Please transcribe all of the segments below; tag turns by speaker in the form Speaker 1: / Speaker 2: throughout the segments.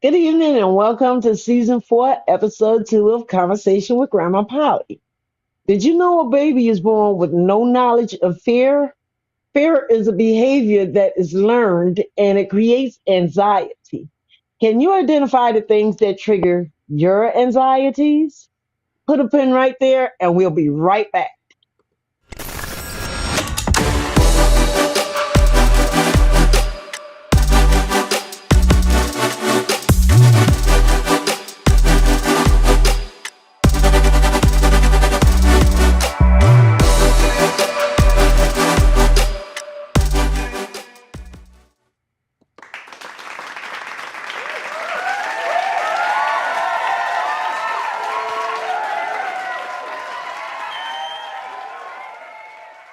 Speaker 1: Good evening and welcome to season 4, episode 2 of Conversation with Grandma Polly. Did you know a baby is born with no knowledge of fear? Fear is a behavior that is learned and it creates anxiety. Can you identify the things that trigger your anxieties? Put a pin right there and we'll be right back.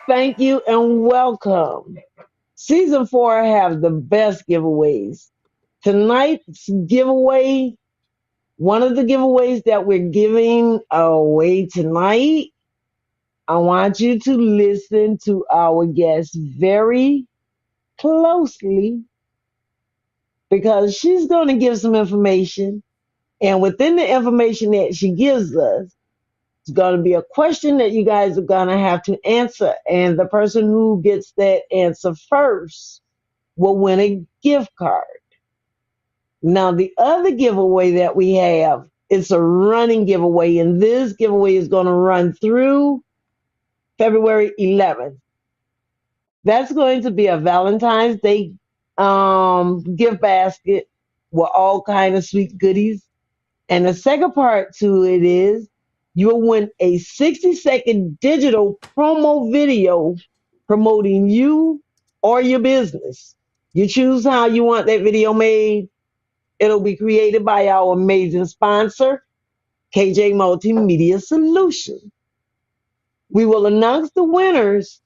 Speaker 1: Thank you and welcome. Season 4 have the best giveaways. Tonight's giveaway, one of the giveaways that we're giving away tonight, I want you to listen to our guest very closely because she's going to give some information. And within the information that she gives us, it's going to be a question that you guys are going to have to answer. And the person who gets that answer first will win a gift card. Now, the other giveaway that we have is a running giveaway, and this giveaway is going to run through February 11th. That's going to be a Valentine's Day gift basket with all kind of sweet goodies. And the second part to it is you will win a 60-second digital promo video promoting you or your business. You choose how you want that video made. It'll be created by our amazing sponsor, KJ Multimedia Solutions. We will announce the winners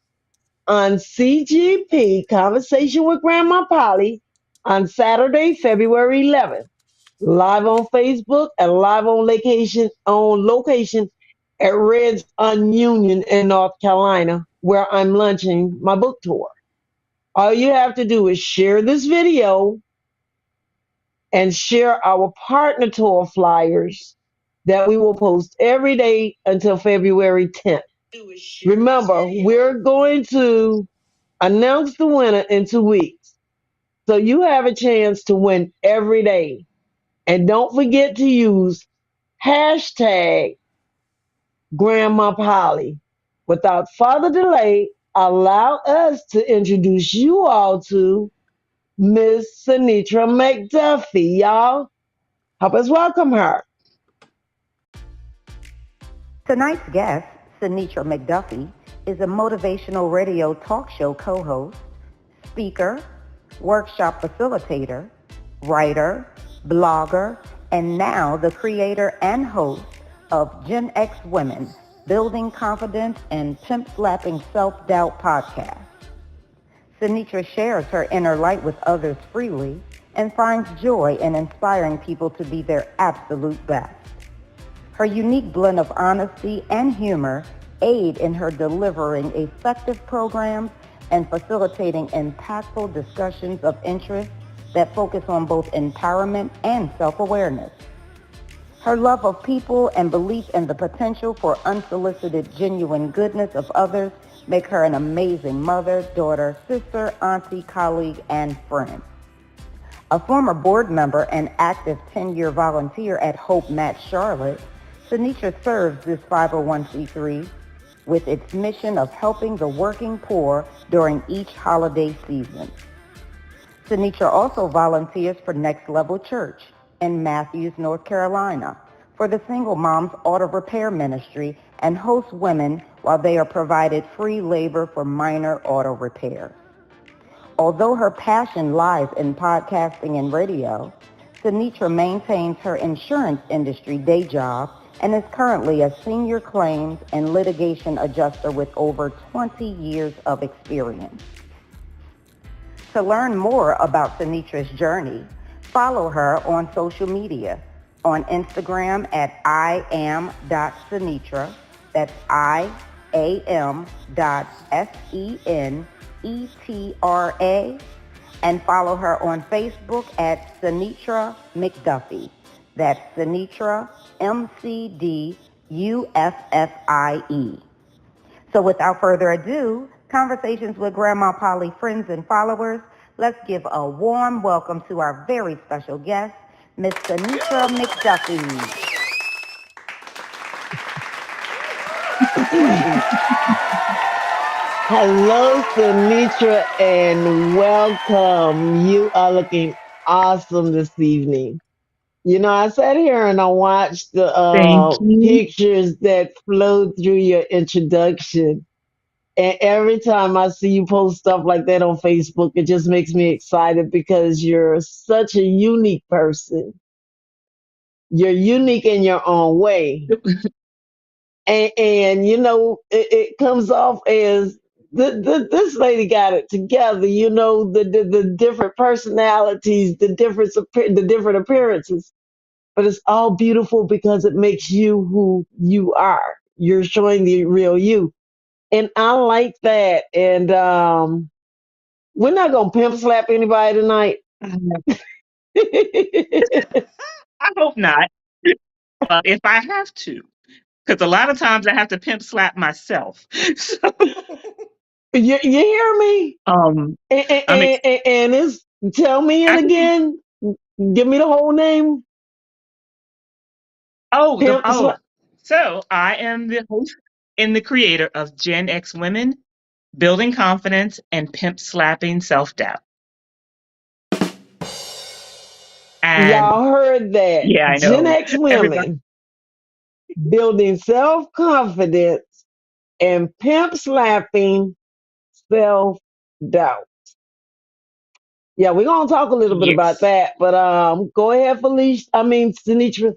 Speaker 1: on CGP, Conversation with Grandma Polly, on Saturday, February 11th, live on Facebook and live on location at Red's on Union in North Carolina, where I'm launching my book tour. All you have to do is share this video and share our partner tour flyers that we will post every day until February 10th. Remember, we're going to announce the winner in 2 weeks. So you have a chance to win every day. And don't forget to use hashtag Grandma Polly. Without further delay, allow us to introduce you all to Miss Senetra McDuffie. Y'all, help us welcome her.
Speaker 2: Tonight's guest, Senetra McDuffie, is a motivational radio talk show co-host, speaker, workshop facilitator, writer, blogger, and now the creator and host of Gen X Women, Building Confidence and Pimp-Slapping Self-Doubt podcast. Senetra shares her inner light with others freely and finds joy in inspiring people to be their absolute best. Her unique blend of honesty and humor aid in her delivering effective programs and facilitating impactful discussions of interest that focus on both empowerment and self-awareness. Her love of people and belief in the potential for unsolicited, genuine goodness of others make her an amazing mother, daughter, sister, auntie, colleague, and friend. A former board member and active 10-year volunteer at Hope Mat Charlotte, Senetra serves this 501c3 with its mission of helping the working poor during each holiday season. Senetra also volunteers for Next Level Church in Matthews, North Carolina, for the Single Moms Auto Repair Ministry and hosts women while they are provided free labor for minor auto repair. Although her passion lies in podcasting and radio, Senetra maintains her insurance industry day job and is currently a senior claims and litigation adjuster with over 20 years of experience. To learn more about Senetra's journey, follow her on social media, on Instagram at iam.senetra, that's iam.senetra, and follow her on Facebook at Senetra McDuffie. That's Senetra McDuffie. So without further ado, Conversations with Grandma Polly friends and followers, let's give a warm welcome to our very special guest, Miss Senetra McDuffie.
Speaker 1: Hello, Senetra, and welcome. You are looking awesome this evening. You know, I sat here and I watched the
Speaker 3: Thank you.
Speaker 1: pictures that flowed through your introduction. And every time I see you post stuff like that on Facebook, it just makes me excited because you're such a unique person. You're unique in your own way. And you know, it comes off as this lady got it together. You know, the different personalities, the different appearances, but it's all beautiful because it makes you who you are. You're showing the real you, and I like that. And we're not gonna pimp slap anybody tonight.
Speaker 3: I hope not, but if I have to, because a lot of times I have to pimp slap myself. So,
Speaker 1: You hear me?
Speaker 3: um,
Speaker 1: And,
Speaker 3: I'm ex-
Speaker 1: and it's tell me it
Speaker 3: I can,
Speaker 1: again. Give me the whole name.
Speaker 3: oh the
Speaker 1: Pimp
Speaker 3: oh.
Speaker 1: slap.
Speaker 3: So I am the host and the creator of Gen X Women, Building Confidence and Pimp Slapping Self Doubt. And
Speaker 1: Y'all heard that.
Speaker 3: yeah, I
Speaker 1: Gen
Speaker 3: know
Speaker 1: X
Speaker 3: everybody.
Speaker 1: women building self confidence and pimp slapping self doubt. Yeah, we're gonna talk a little bit about
Speaker 3: Yes.
Speaker 1: that, but go ahead, Felicia. I mean, Sinitra,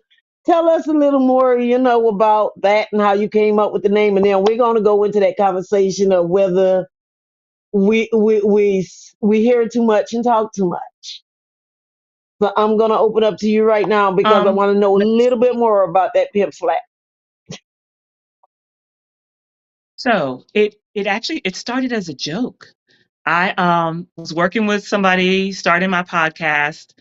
Speaker 1: tell us a little more, you know, about that and how you came up with the name, and then we're gonna go into that conversation of whether we hear too much and talk too much. So I'm gonna open up to you right now because I
Speaker 3: Um.
Speaker 1: want to know a
Speaker 3: Let's
Speaker 1: little bit
Speaker 3: see.
Speaker 1: more about that pimp slap.
Speaker 3: So it actually it started as a joke. I was working with somebody starting my podcast,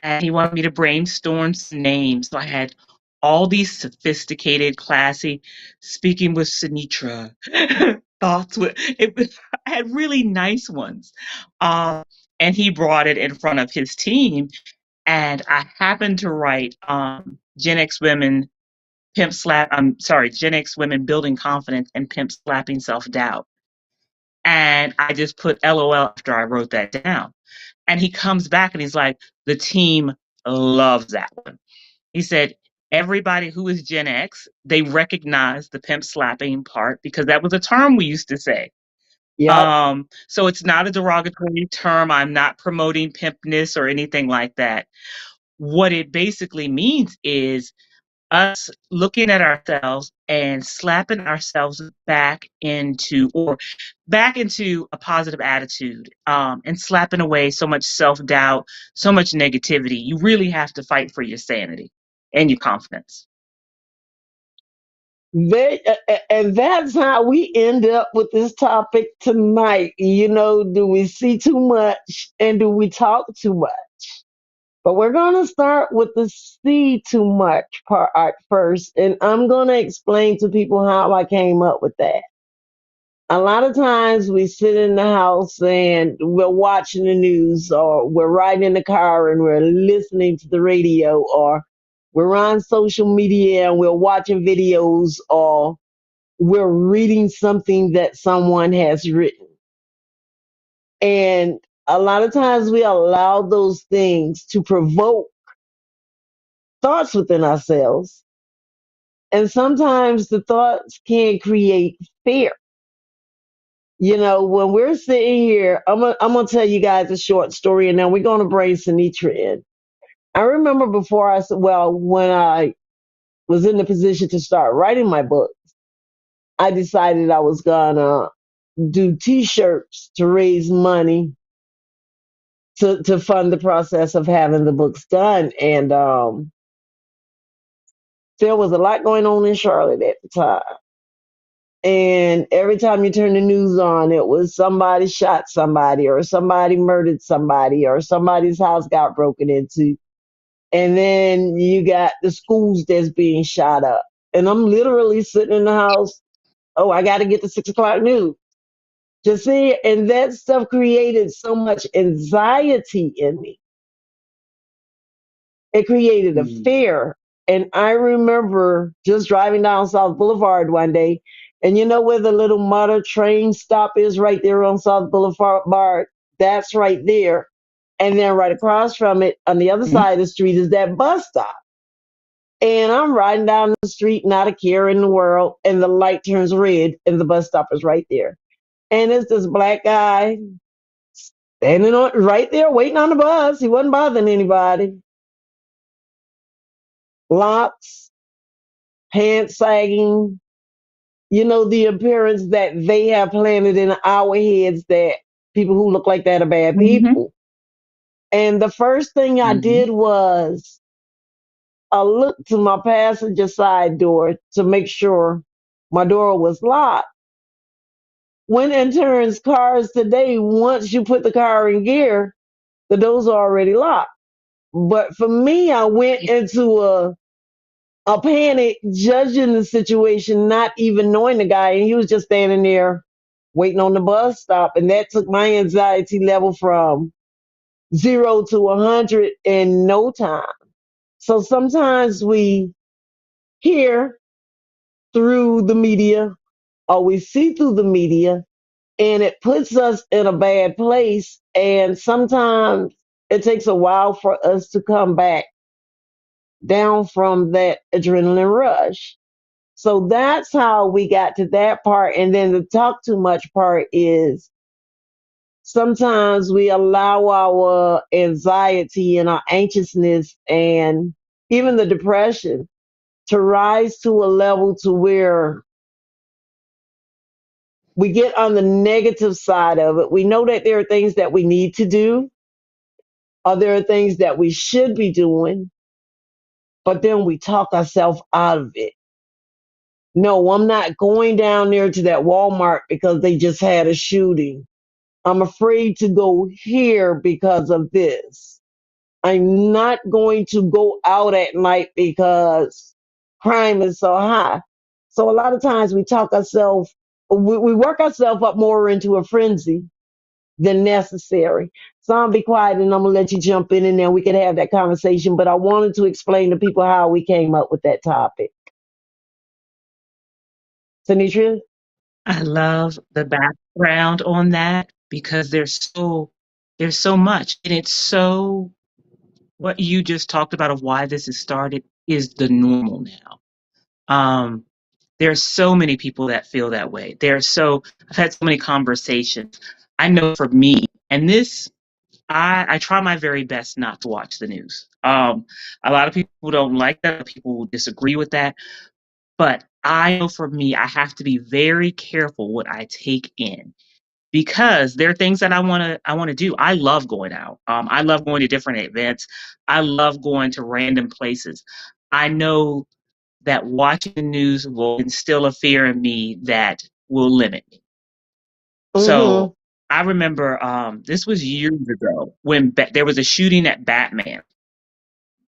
Speaker 3: and he wanted me to brainstorm some names. So I had all these sophisticated, classy, speaking with Sinitra thoughts. I had really nice ones, um, and he brought it in front of his team. And I happened to write Gen X women pimp slap. I'm sorry, Gen X women building confidence and pimp slapping self doubt. And I just put LOL after I wrote that down. And he comes back and he's like, the team loves that one. He said, everybody who is Gen X, they recognize the pimp slapping part because that was a term we used to say.
Speaker 1: Yep.
Speaker 3: So it's not a derogatory term. I'm not promoting pimpness or anything like that. What it basically means is us looking at ourselves and slapping ourselves back into a positive attitude, and slapping away so much self-doubt, so much negativity. You really have to fight for your sanity and your confidence.
Speaker 1: And that's how we end up with this topic tonight. You know, do we see too much and do we talk too much? But we're going to start with the see too much part first. And I'm going to explain to people how I came up with that. A lot of times we sit in the house and we're watching the news, or we're riding in the car and we're listening to the radio, or we're on social media and we're watching videos, or we're reading something that someone has written. And a lot of times we allow those things to provoke thoughts within ourselves. And sometimes the thoughts can create fear. You know, when we're sitting here, I'm gonna tell you guys a short story, and then we're gonna bring Sinitra in. I remember before when I was in the position to start writing my book, I decided I was gonna do T-shirts to raise money to fund the process of having the books done. And there was a lot going on in Charlotte at the time. And every time you turn the news on, it was somebody shot somebody or somebody murdered somebody or somebody's house got broken into. And then you got the schools that's being shot up. And I'm literally sitting in the house. Oh, I got to get the 6 o'clock news. To see, and that stuff created so much anxiety in me. It created a fear. And I remember just driving down South Boulevard one day, and you know where the little model train stop is right there on South Boulevard? That's right there. And then right across from it on the other side of the street is that bus stop. And I'm riding down the street, not a care in the world, and the light turns red, and the bus stop is right there. And it's this black guy standing on right there waiting on the bus. He wasn't bothering anybody. Locks, pants sagging, the appearance that they have planted in our heads that people who look like that are bad
Speaker 3: Mm-hmm.
Speaker 1: people. And the first thing I
Speaker 3: Mm-hmm.
Speaker 1: did was I looked to my passenger side door to make sure my door was locked. When in turns cars today, once you put the car in gear, the doors are already locked. But for me, I went into a panic, judging the situation, not even knowing the guy, and he was just standing there waiting on the bus stop, and that took my anxiety level from 0 to 100 in no time. So sometimes we hear through the media, or we see through the media, and it puts us in a bad place. And sometimes it takes a while for us to come back down from that adrenaline rush. So that's how we got to that part. And then the talk too much part is sometimes we allow our anxiety and our anxiousness and even the depression to rise to a level to where we get on the negative side of it. We know that there are things that we need to do, or there are things that we should be doing, but then we talk ourselves out of it. No, I'm not going down there to that Walmart because they just had a shooting. I'm afraid to go here because of this. I'm not going to go out at night because crime is so high. So a lot of times we work ourselves up more into a frenzy than necessary. So I'll be quiet and I'm gonna let you jump in and then we can have that conversation. But I wanted to explain to people how we came up with that topic. Tanisha?
Speaker 3: I love the background on that because there's so much, and it's so what you just talked about of why this has started is the normal now. Um, there's so many people that feel that way. I've had so many conversations. I know for me, and this I try my very best not to watch the news. A lot of people don't like that. People disagree with that. But I know for me, I have to be very careful what I take in because there are things that I wanna do. I love going out. I love going to different events. I love going to random places. I know that watching the news will instill a fear in me that will limit me.
Speaker 1: Mm-hmm.
Speaker 3: So I remember this was years ago when there was a shooting at Batman.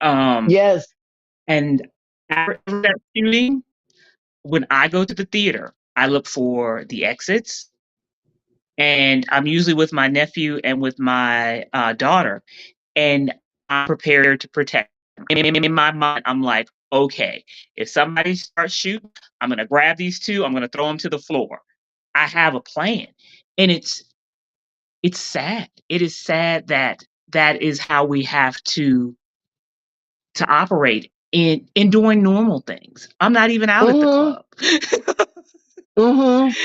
Speaker 3: Um,
Speaker 1: Yes.
Speaker 3: and after that shooting, when I go to the theater, I look for the exits, and I'm usually with my nephew and with my daughter, and I'm prepared to protect them. In my mind, I'm like, okay, if somebody starts shooting, I'm gonna grab these two, I'm gonna throw them to the floor. I have a plan, and it's sad. It is sad that that is how we have to operate in doing normal things. I'm not even out at the
Speaker 1: Mm-hmm.
Speaker 3: club.
Speaker 1: Mm-hmm.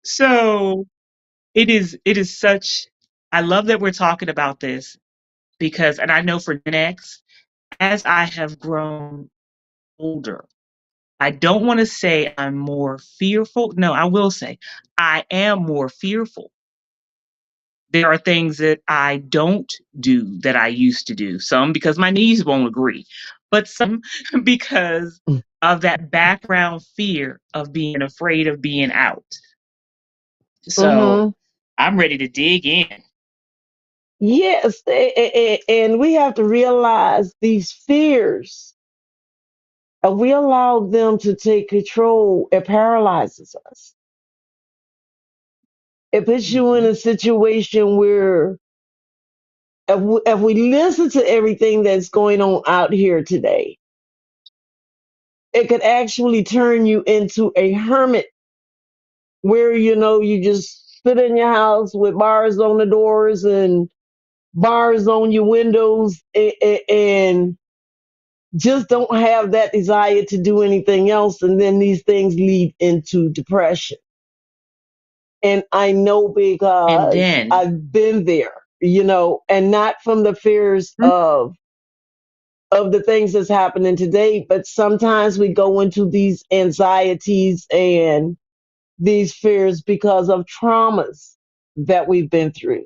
Speaker 3: So it is such I love that we're talking about this because and I know for Gen X, as I have grown older, I don't want to say I'm more fearful. No, I will say I am more fearful. There are things that I don't do that I used to do. Some because my knees won't agree, but some because of that background fear of being afraid of being out. So
Speaker 1: Mm-hmm.
Speaker 3: I'm ready to dig in.
Speaker 1: Yes, and we have to realize these fears. If we allow them to take control, it paralyzes us. It puts you in
Speaker 3: Mhm.
Speaker 1: a situation where if we listen to everything that's going on out here today, it could actually turn you into a hermit where, you just sit in your house with bars on the doors and bars on your windows and just don't have that desire to do anything else. And then these things lead into depression. And I know
Speaker 3: And
Speaker 1: because
Speaker 3: then,
Speaker 1: I've been there, and not from the fears
Speaker 3: mhm,
Speaker 1: of the things that's happening today, but sometimes we go into these anxieties and these fears because of traumas that we've been through.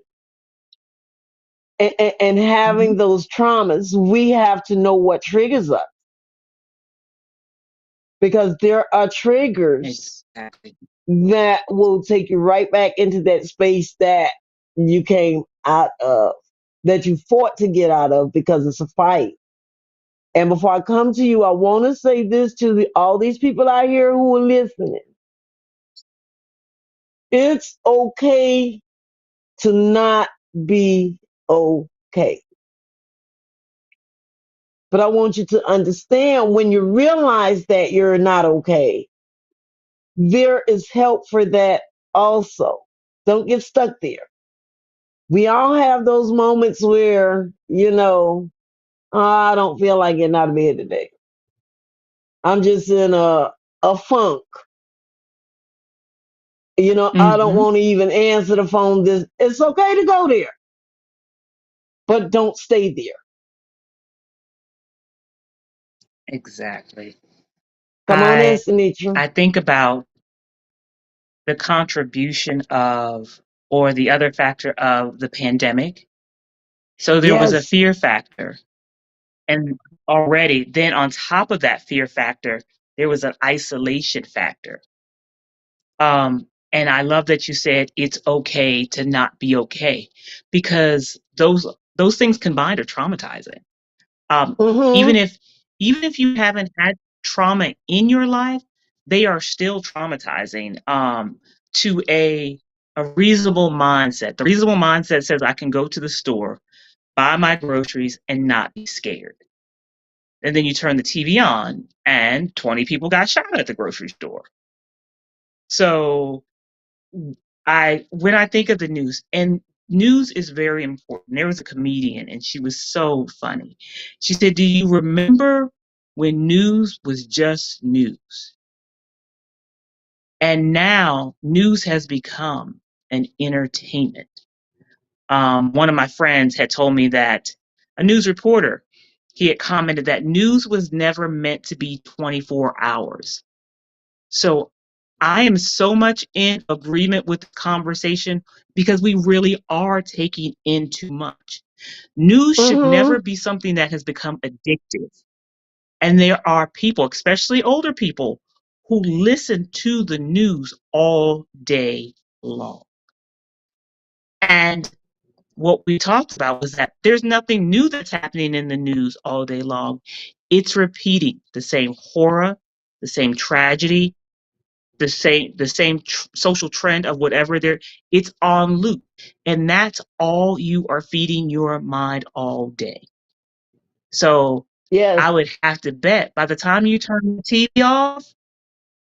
Speaker 1: And having
Speaker 3: mhm,
Speaker 1: those traumas, we have to know what triggers us because there are triggers
Speaker 3: exactly.
Speaker 1: that will take you right back into that space that you came out of, that you fought to get out of because it's a fight. And before I come to you, I want to say this to all these people out here who are listening. It's okay to not be okay. But I want you to understand when you realize that you're not okay, there is help for that also. Don't get stuck there. We all have those moments where, "Oh, I don't feel like getting out of bed today. I'm just in a funk. I don't
Speaker 3: Hmm.
Speaker 1: want to even answer the phone. It's okay to go there, but don't stay there.
Speaker 3: Exactly.
Speaker 1: Come on in,
Speaker 3: I
Speaker 1: Sinitra.
Speaker 3: I think about the contribution of, or the other factor of, the pandemic. So there was a
Speaker 1: Yes.
Speaker 3: fear factor. And already, then on top of that fear factor, there was an isolation factor. And I love that you said it's okay to not be okay, because those things combined are traumatizing. Um, even
Speaker 1: Mm-hmm.
Speaker 3: if even if you haven't had trauma in your life, they are still traumatizing, to a reasonable mindset. The reasonable mindset says I can go to the store, buy my groceries, and not be scared. And then you turn the TV on, and 20 people got shot at the grocery store. So I when I think of the news, and news is very important. There was a comedian and she was so funny. She said, "Do you remember when news was just news?" And now news has become an entertainment. One of my friends had told me that a news reporter, he had commented that news was never meant to be 24 hours. So I am so much in agreement with the conversation, because we really are taking in too much. News should never
Speaker 1: Mm-hmm.
Speaker 3: be something that has become addictive. And there are people, especially older people, who listen to the news all day long. And what we talked about was that there's nothing new that's happening in the news all day long. It's repeating the same horror, the same tragedy, the same social trend of whatever there. It's on loop, and that's all you are feeding your mind all day. So
Speaker 1: Yes.
Speaker 3: I would have to bet by the time you turn the TV off,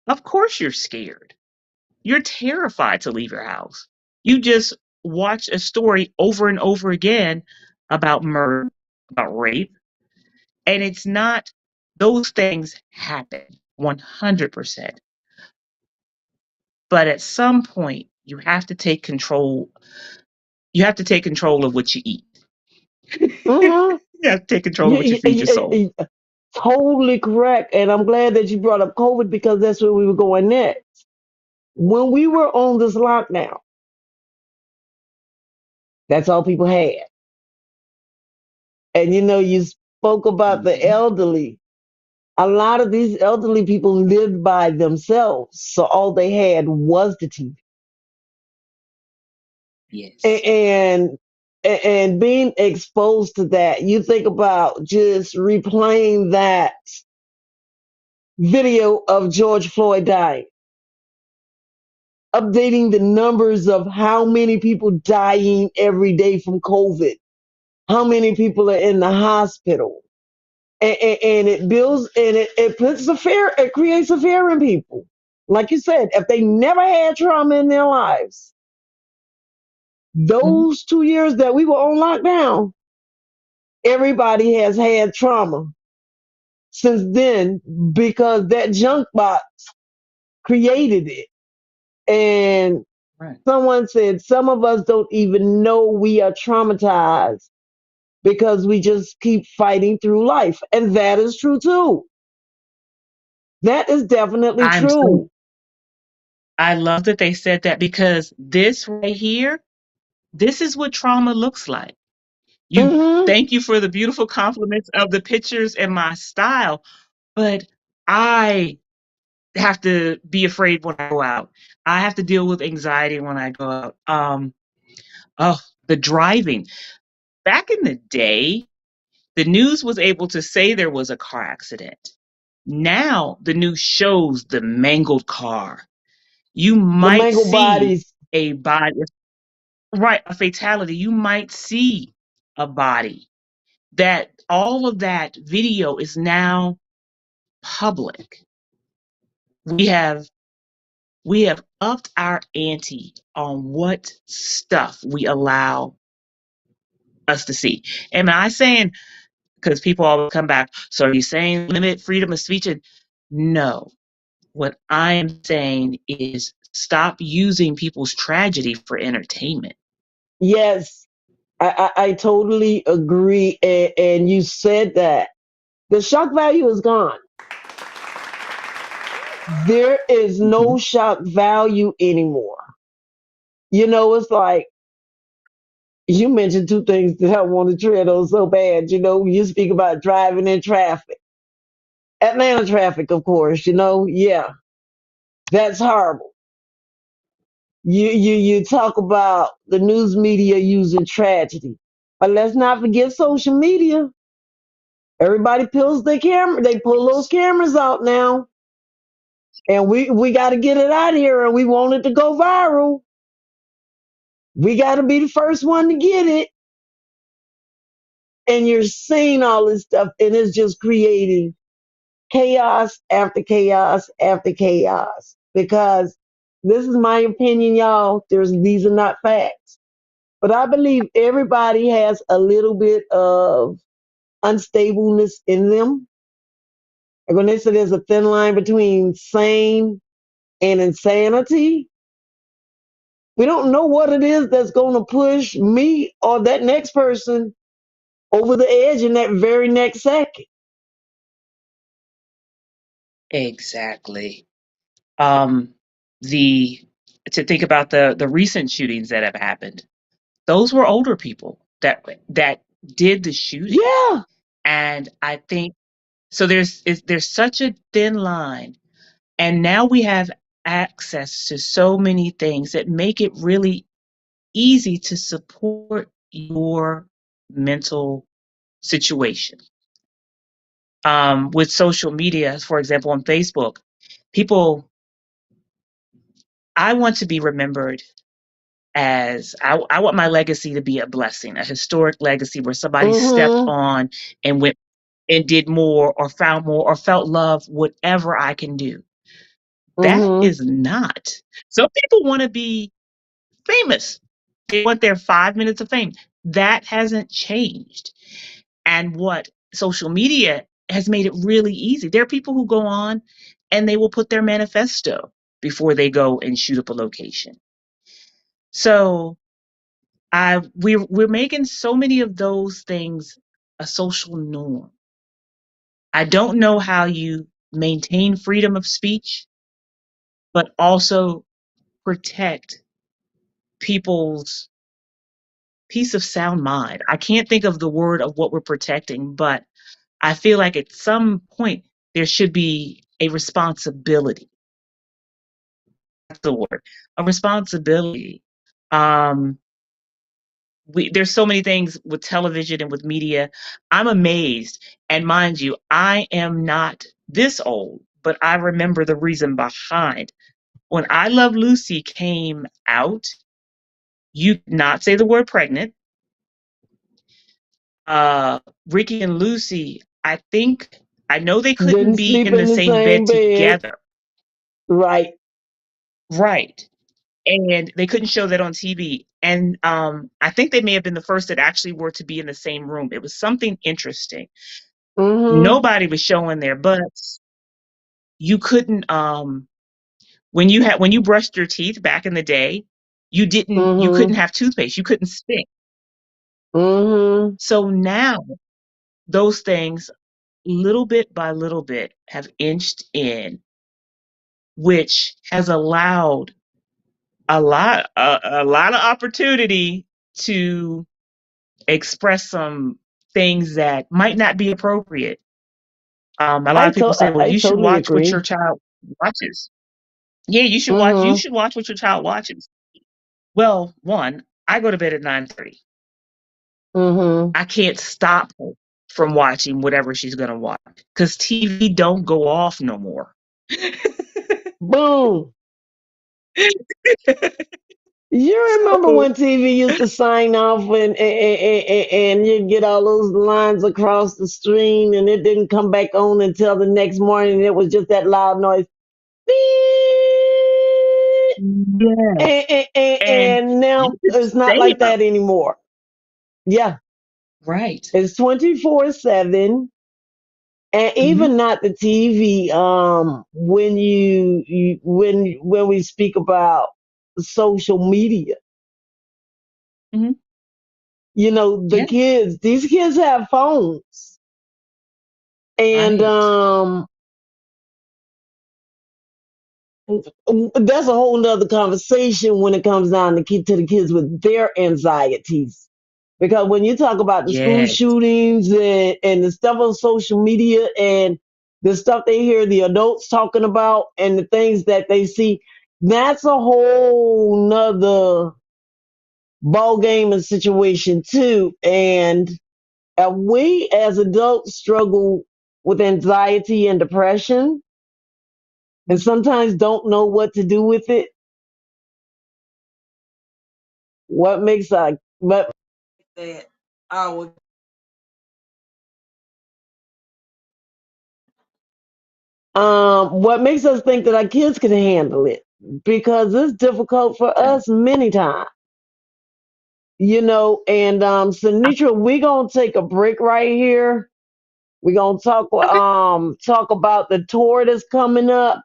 Speaker 3: of course you're scared. You're terrified to leave your house. You just watch a story over and over again about murder, about rape, and it's not, those things happen 100%. But at some point, you have to take control of what you eat.
Speaker 1: Mm-hmm.
Speaker 3: You have to take control of
Speaker 1: You,
Speaker 3: what you feed your soul.
Speaker 1: totally correct. And I'm glad that you brought up COVID because that's where we were going next. When we were on this lockdown, that's all people had. And you spoke about the
Speaker 3: Mhm.
Speaker 1: elderly. A lot of these elderly people lived by themselves, so all they had was the TV.
Speaker 3: Yes.
Speaker 1: And and being exposed to that, you think about just replaying that video of George Floyd dying, updating the numbers of how many people dying every day from COVID, how many people are in the hospital. And it builds and it puts a fear, it creates a fear in people. Like you said, if they never had trauma in their lives,
Speaker 3: Mhm.
Speaker 1: those 2 years that we were on lockdown, everybody has had trauma since then because that junk box created it. And
Speaker 3: Right.
Speaker 1: someone said some of us don't even know we are traumatized because we just keep fighting through life. And that is true too. That is definitely
Speaker 3: I'm so
Speaker 1: true.
Speaker 3: I love that they said that because this right here, this is what trauma looks like. You
Speaker 1: Hmm.
Speaker 3: Thank you for the beautiful compliments of the pictures and my style, but I have to be afraid when I go out. I have to deal with anxiety when I go out. Oh, the driving. Back in the day, the news was able to say there was a car accident. Now the news shows the mangled car. You
Speaker 1: The
Speaker 3: might
Speaker 1: mangled
Speaker 3: see
Speaker 1: bodies.
Speaker 3: a body, right, a fatality. You might see a body. That all of that video is now public. We have we have upped our ante on what stuff we allow us to see. Am I saying, because people always come back, so are you saying limit freedom of speech? And no. What I am saying is stop using people's tragedy for entertainment.
Speaker 1: Yes, I totally agree. And you said that the shock value is gone. There is
Speaker 3: Mhm.
Speaker 1: no shock value anymore. You know, it's like you mentioned two things that I want to tread on so bad. You know, you speak about driving in traffic, Atlanta traffic, of course. You know, yeah, that's horrible. You talk about the news media using tragedy, but let's not forget social media. Everybody pulls their camera. They pull those
Speaker 3: Yes.
Speaker 1: cameras out now, and we got to get it out here, and we want it to go viral. We got to be the first one to get it, and you're seeing all this stuff, and it's just creating chaos after chaos after chaos. Because this is my opinion, y'all. These are not facts, but I believe everybody has a little bit of unstableness in them. And when they say there's a thin line between sane and insanity, we don't know what it is that's going to push me or that next person over the edge in that very next second.
Speaker 3: Exactly. Um, the to think about the recent shootings that have happened. Those were older people that did the shooting,
Speaker 1: Yeah.
Speaker 3: and I think so. There's such a thin line, and now we have access to so many things that make it really easy to support your mental situation. With social media, for example, on Facebook, people, I want to be remembered as I want my legacy to be a blessing, a historic legacy where somebody stepped
Speaker 1: Mm-hmm.
Speaker 3: on and went and did more or found more or felt love, whatever I can do. That
Speaker 1: Mm-hmm.
Speaker 3: is not. Some people want to be famous. They want their 5 minutes of fame. That hasn't changed. And what social media has made it really easy. There are people who go on and they will put their manifesto before they go and shoot up a location. So we're making so many of those things a social norm. I don't know how you maintain freedom of speech, but also protect people's peace of sound mind. I can't think of the word of what we're protecting, but I feel like at some point there should be a responsibility. That's the word. A responsibility. Um, there's so many things with television and with media. I'm amazed. And mind you, I am not this old, but I remember the reason behind. When I Love Lucy came out, you could not say the word pregnant. Ricky and Lucy, I know they couldn't
Speaker 1: Didn't
Speaker 3: be
Speaker 1: sleep
Speaker 3: in
Speaker 1: in
Speaker 3: the
Speaker 1: the
Speaker 3: same
Speaker 1: same
Speaker 3: bed
Speaker 1: bed.
Speaker 3: together.
Speaker 1: Right.
Speaker 3: Right. And they couldn't show that on TV. And I think they may have been the first that actually were to be in the same room. It was something interesting.
Speaker 1: Mm-hmm.
Speaker 3: Nobody was showing their butts. You couldn't when you brushed your teeth back in the day, you couldn't
Speaker 1: Mm-hmm.
Speaker 3: have toothpaste. You couldn't spit.
Speaker 1: Mm-hmm.
Speaker 3: So now those things little bit by little bit have inched in, which has allowed a lot of opportunity to express some things that might not be appropriate. A lot of people say, "Well,
Speaker 1: I
Speaker 3: you should
Speaker 1: totally
Speaker 3: watch what your
Speaker 1: agree.
Speaker 3: child watches." Yeah, you should watch. You
Speaker 1: Mm-hmm.
Speaker 3: should watch what your child watches. Well, one, I go to bed at 9:30.
Speaker 1: Mm-hmm.
Speaker 3: I can't stop her from watching whatever she's gonna watch because TV don't go off no more.
Speaker 1: Boom. You remember
Speaker 3: So
Speaker 1: when TV used to sign off and you'd get all those lines across the screen and it didn't come back on until the next morning. It was just that loud noise. Beep.
Speaker 3: yeah, and
Speaker 1: And
Speaker 3: you
Speaker 1: now
Speaker 3: could
Speaker 1: it's not
Speaker 3: stay
Speaker 1: like
Speaker 3: up.
Speaker 1: that anymore. Yeah,
Speaker 3: Right.
Speaker 1: it's 24/7. And
Speaker 3: Mhm,
Speaker 1: even not the TV. When when we speak about social media,
Speaker 3: mhm.
Speaker 1: the
Speaker 3: Yeah,
Speaker 1: kids, these kids have phones, and
Speaker 3: right.
Speaker 1: that's a whole nother conversation when it comes down to the kids with their anxieties. Because when you talk about the school
Speaker 3: Yes.
Speaker 1: shootings and the stuff on social media and the stuff they hear the adults talking about and the things that they see, that's a whole nother ball game and situation too. And we as adults struggle with anxiety and depression and sometimes don't know what to do with it. What makes what that our what makes us think that our kids can handle it? Because it's difficult for
Speaker 3: Yeah.
Speaker 1: us many times. And Sinitra, we're gonna take a break right here. We're gonna
Speaker 3: Okay.
Speaker 1: talk about the tour that's coming up.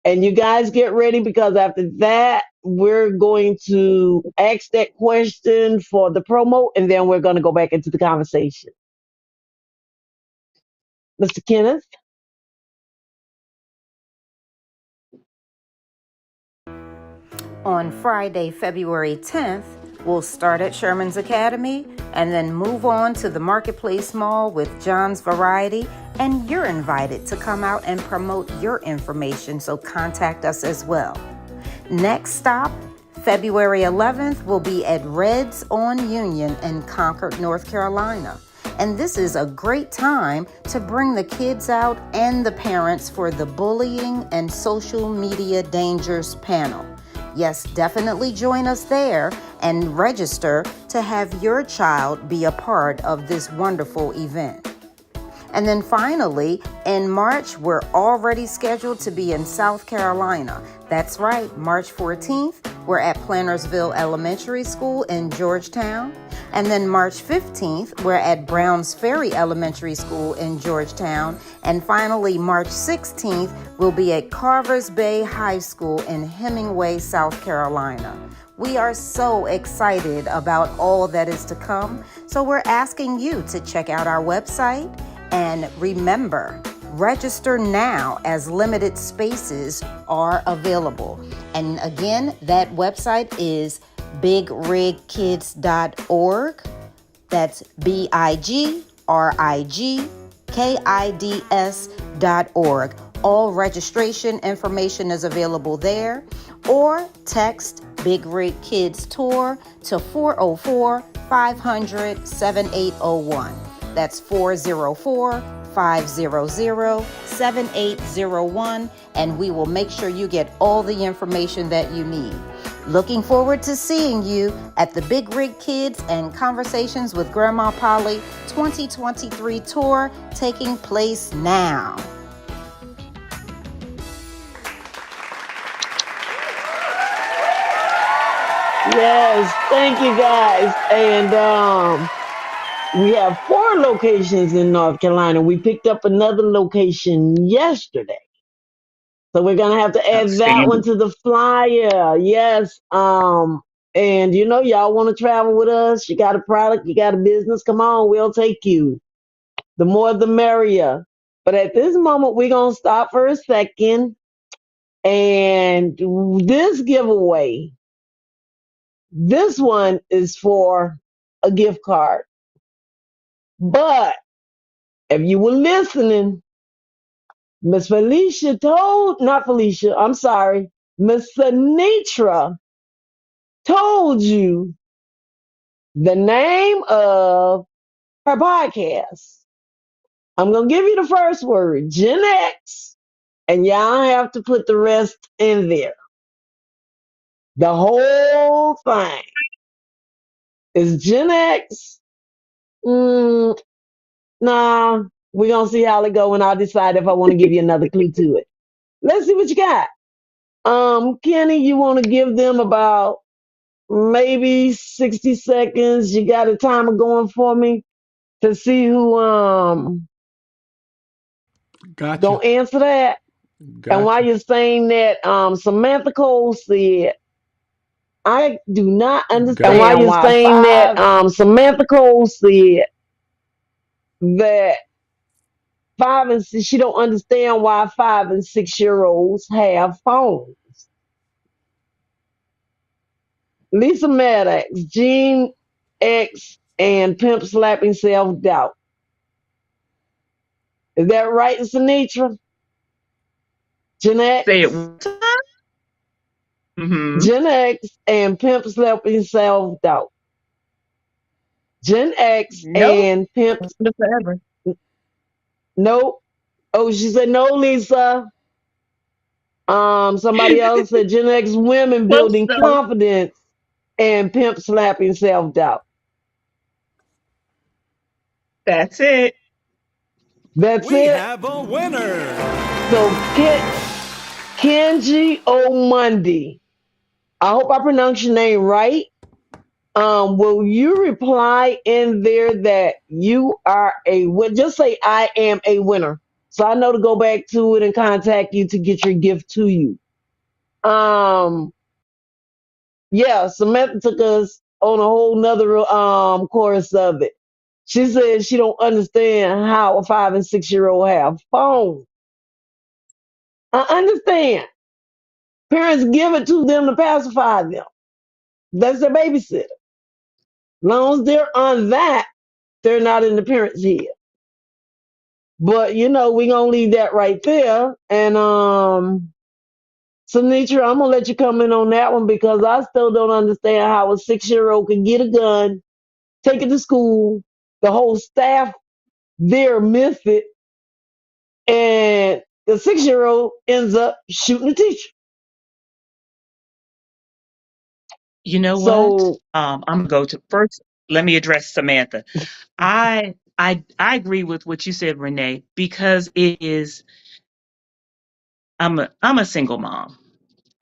Speaker 1: And you guys get ready because after that, we're going to ask that question for the promo and then we're gonna go back into the conversation. Mr. Kenneth?
Speaker 2: On Friday, February 10th, we'll start at Sherman's Academy and then move on to the Marketplace Mall with John's Variety. And you're invited to come out and promote your information, so contact us as well. Next stop, February 11th, will be at Red's on Union in Concord, North Carolina. And this is a great time to bring the kids out and the parents for the Bullying and Social Media Dangers panel. Yes, definitely join us there and register to have your child be a part of this wonderful event. And then finally, in March, we're already scheduled to be in South Carolina. That's right, March 14th, we're at Plantersville Elementary School in Georgetown. And then March 15th, we're at Browns Ferry Elementary School in Georgetown. And finally, March 16th, we'll be at Carvers Bay High School in Hemingway, South Carolina. We are so excited about all that is to come. So we're asking you to check out our website. And remember, register now as limited spaces are available. And again, that website is bigrigkids.org. That's BIGRIG kids.org. All registration information is available there, or text Big Rig Kids Tour to 404 500 7801. That's 404 500 7801, and we will make sure you get all the information that you need. Looking forward to seeing you at the Big Rig Kids and Conversations with Grandma Polly 2023 tour taking place now.
Speaker 1: Yes, thank you guys. And we have 4 locations in North Carolina. We picked up another location yesterday. So we're gonna have to add that one
Speaker 3: Outstanding.
Speaker 1: to the flyer. Yes. And y'all want to travel with us? You got a product, you got a business, come on, we'll take you. The more the merrier. But at this moment, we're gonna stop for a second. And this giveaway, this one is for a gift card. But if you were listening, Miss Felicia told, not Felicia, I'm sorry, Miss Senetra told you the name of her podcast. I'm going to give you the first word, Gen X, and y'all have to put the rest in there. The whole thing is Gen X. Nah, we're going to see how it go, and I'll decide if I want to give you another clue to it. Let's see what you got. Kenny, you want to give them about maybe 60 seconds. You got a timer going for me to see who
Speaker 4: Gotcha.
Speaker 1: gonna answer that. And while
Speaker 4: Gotcha.
Speaker 1: you're saying that, Samantha Cole said, I do not
Speaker 4: Gotcha.
Speaker 1: understand why Samantha Cole said that 5 and 6, she don't understand why 5 and 6 year olds have phones. Lisa Maddox, Gene X, and Pimp Slapping Self Doubt. Is that right, Sinitra? Gen
Speaker 3: Say it
Speaker 1: X?
Speaker 3: one time. Mm-hmm.
Speaker 1: Gen X and Pimp Slapping Self Doubt. Gen X
Speaker 3: Nope.
Speaker 1: and Pimp.
Speaker 3: Forever.
Speaker 1: Nope. Oh, she said no, Lisa. Somebody else said Gen X women
Speaker 3: Close
Speaker 1: building
Speaker 3: though.
Speaker 1: confidence and Pimp Slapping Self Doubt.
Speaker 3: That's it.
Speaker 1: That's
Speaker 4: We
Speaker 1: it.
Speaker 4: have a winner.
Speaker 1: So Kenji O'Mundy. I hope I pronounced your name right. Will you reply in there that you are a winner? Just say I am a winner, so I know to go back to it and contact you to get your gift to you. Um, yeah, Samantha took us on a whole nother chorus of it. She said she don't understand how a 5 and 6 year old have phones. I understand. Parents give it to them to pacify them. That's their babysitter. As long as they're on that, they're not in the parents' head. But we gonna leave that right there. And Sinitra, I'm gonna let you come in on that one because I still don't understand how a 6 year old can get a gun, take it to school, the whole staff there miss it, and the 6 year old ends up shooting the teacher.
Speaker 3: You know what?
Speaker 1: So
Speaker 3: I'm gonna go to first. Let me address Samantha. I agree with what you said, Renee, because it is. I'm a single mom.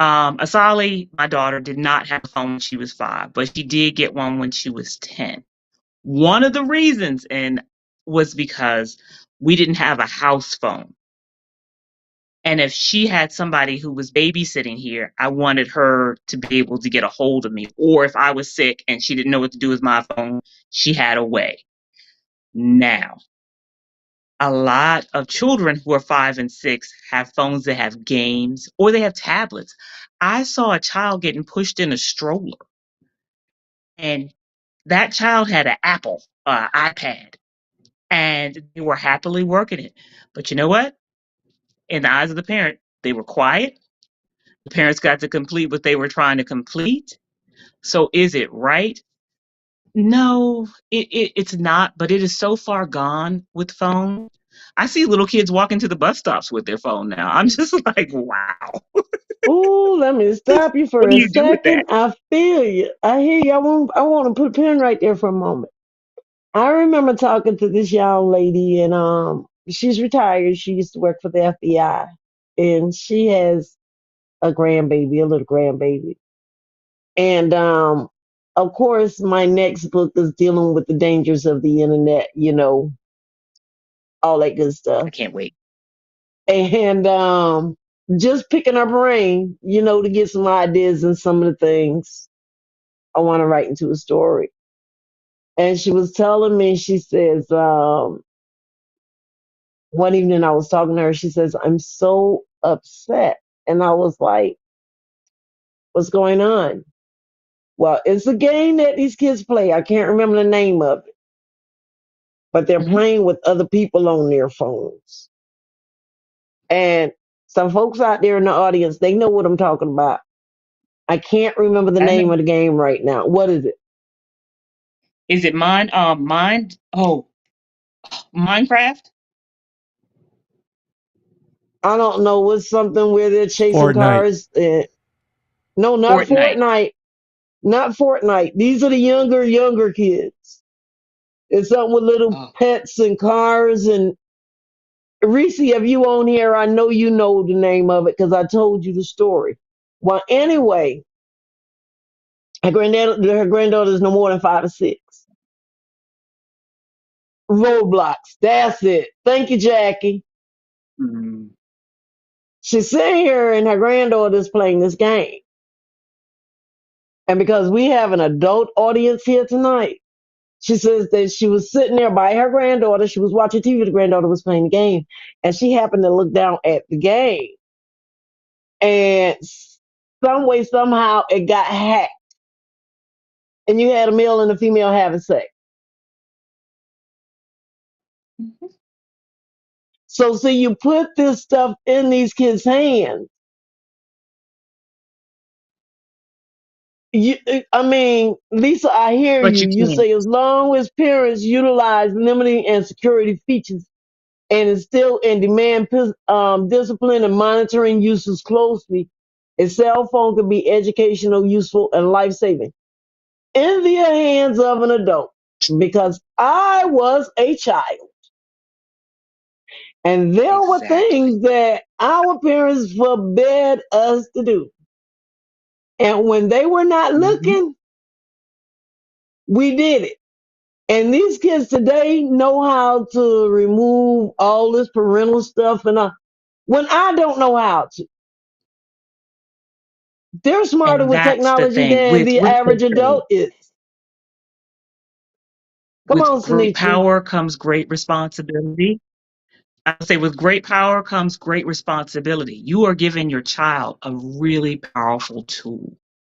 Speaker 3: Asali, my daughter, did not have a phone when she was 5, but she did get one when she was 10. One of the reasons and was because we didn't have a house phone. And if she had somebody who was babysitting here, I wanted her to be able to get a hold of me. Or if I was sick and she didn't know what to do with my phone, she had a way. Now, a lot of children who are 5 and 6 have phones that have games or they have tablets. I saw a child getting pushed in a stroller, and that child had an Apple iPad. and they were happily working it. But you know what? In the eyes of the parent, they were quiet. The parents got to complete what they were trying to complete. So is it right? No, it's not, but it is so far gone with phone. I see little kids walking to the bus stops with their phone now. I'm just like, wow.
Speaker 1: Ooh, let me stop you for
Speaker 3: What do
Speaker 1: a
Speaker 3: you do with that?
Speaker 1: second. I feel you. I hear you. I want to put a pin right there for a moment. I remember talking to this young lady, and she's retired. She used to work for the FBI, and she has a grandbaby, a little grandbaby. And of course, my next book is dealing with the dangers of the internet, all that good
Speaker 3: I
Speaker 1: stuff.
Speaker 3: can't wait.
Speaker 1: And just picking her brain, to get some ideas and some of the things I want to write into a story. And she was telling me, she says, one evening I was talking to her, she says, I'm so upset. And I was like, what's going on? Well, it's a game that these kids play. I can't remember the name of it, but they're
Speaker 3: Hmm.
Speaker 1: playing with other people on their phones. And some folks out there in the audience, they know what I'm talking about. I can't remember the
Speaker 3: I
Speaker 1: name
Speaker 3: know.
Speaker 1: of the game right now. What is it?
Speaker 3: Is it mine? Mind? Oh, Minecraft,
Speaker 1: I don't know. It's something where they're chasing
Speaker 4: Fortnite.
Speaker 1: cars. No, not
Speaker 3: Fortnite.
Speaker 1: Fortnite. Not Fortnite. These are the younger kids. It's something with little
Speaker 3: Oh,
Speaker 1: pets and cars. And Reese, if you on here, I know you know the name of it because I told you the story. Well, anyway, her granddaughter's no more than 5 or 6. Roblox. That's it. Thank you, Jackie.
Speaker 3: mm,
Speaker 1: She's sitting here and her granddaughter's playing this game. And because we have an adult audience here tonight, she says that she was sitting there by her granddaughter. She was watching TV. The granddaughter was playing the game. And she happened to look down at the game. And some way, somehow, it got hacked. And you had a male and a female having sex.
Speaker 3: mhm.
Speaker 1: So, see, you put this stuff in these kids' hands. I mean, Lisa, I hear
Speaker 3: But
Speaker 1: you.
Speaker 3: you
Speaker 1: You
Speaker 3: can't.
Speaker 1: say as long as parents utilize limiting and security features and instill and demand discipline and monitoring uses closely, a cell phone can be educational, useful, and life saving in the hands of an adult. Because I was a child, and there were
Speaker 3: Exactly.
Speaker 1: things that our parents forbade us to do. And when they were not
Speaker 3: Hmm.
Speaker 1: looking, we did it. And these kids today know how to remove all this parental stuff. And when I don't know how to, they're smarter
Speaker 3: And
Speaker 1: with
Speaker 3: that's the
Speaker 1: technology
Speaker 3: thing
Speaker 1: than
Speaker 3: with
Speaker 1: the
Speaker 3: what they
Speaker 1: average
Speaker 3: say.
Speaker 1: adult is. Come
Speaker 3: With
Speaker 1: on,
Speaker 3: great
Speaker 1: Senetra.
Speaker 3: power comes great responsibility. I would say with great power comes great responsibility. You are giving your child a really powerful tool.